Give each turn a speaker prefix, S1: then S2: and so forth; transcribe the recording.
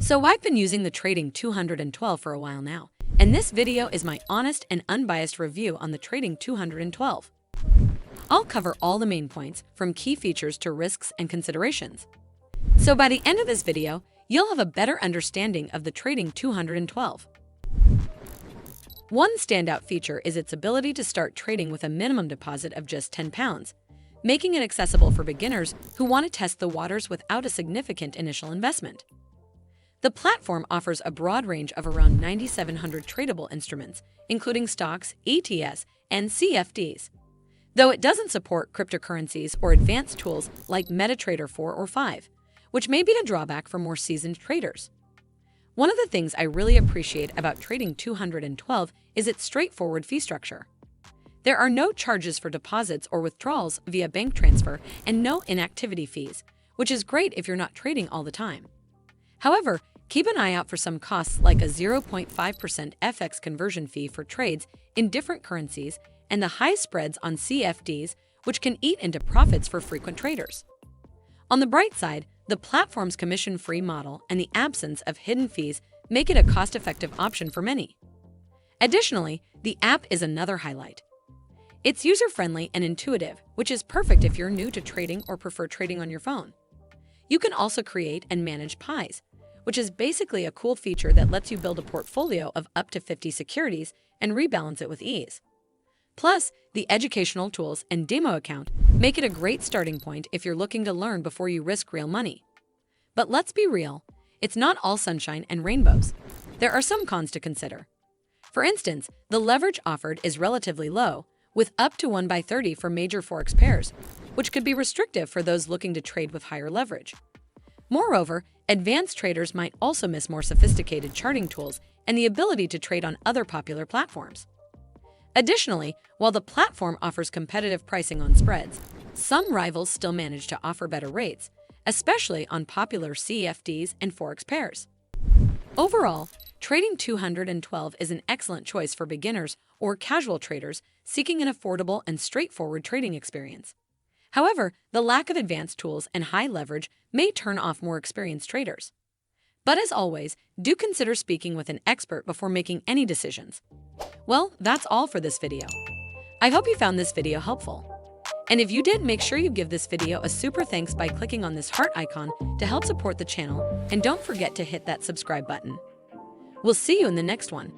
S1: So I've been using the Trading 212 for a while now, and this video is my honest and unbiased review on the Trading 212. I'll cover all the main points, from key features to risks and considerations. So by the end of this video, you'll have a better understanding of the Trading 212. One standout feature is its ability to start trading with a minimum deposit of just £10, making it accessible for beginners who want to test the waters without a significant initial investment. The platform offers a broad range of around 9,700 tradable instruments, including stocks, ETFs, and CFDs, though it doesn't support cryptocurrencies or advanced tools like MetaTrader 4 or 5, which may be a drawback for more seasoned traders. One of the things I really appreciate about Trading 212 is its straightforward fee structure. There are no charges for deposits or withdrawals via bank transfer and no inactivity fees, which is great if you're not trading all the time. However, keep an eye out for some costs like a 0.5% FX conversion fee for trades in different currencies and the high spreads on CFDs, which can eat into profits for frequent traders. On the bright side, the platform's commission-free model and the absence of hidden fees make it a cost-effective option for many. Additionally, the app is another highlight. It's user-friendly and intuitive, which is perfect if you're new to trading or prefer trading on your phone. You can also create and manage pies, which is basically a cool feature that lets you build a portfolio of up to 50 securities and rebalance it with ease. Plus, the educational tools and demo account make it a great starting point if you're looking to learn before you risk real money. But let's be real, it's not all sunshine and rainbows. There are some cons to consider. For instance, the leverage offered is relatively low, with up to 1/30 for major forex pairs, which could be restrictive for those looking to trade with higher leverage. Moreover, advanced traders might also miss more sophisticated charting tools and the ability to trade on other popular platforms. Additionally, while the platform offers competitive pricing on spreads, some rivals still manage to offer better rates, especially on popular CFDs and forex pairs. Overall, Trading 212 is an excellent choice for beginners or casual traders seeking an affordable and straightforward trading experience. However, the lack of advanced tools and high leverage may turn off more experienced traders. But as always, do consider speaking with an expert before making any decisions. Well, that's all for this video. I hope you found this video helpful. And if you did, make sure you give this video a super thanks by clicking on this heart icon to help support the channel, and don't forget to hit that subscribe button. We'll see you in the next one.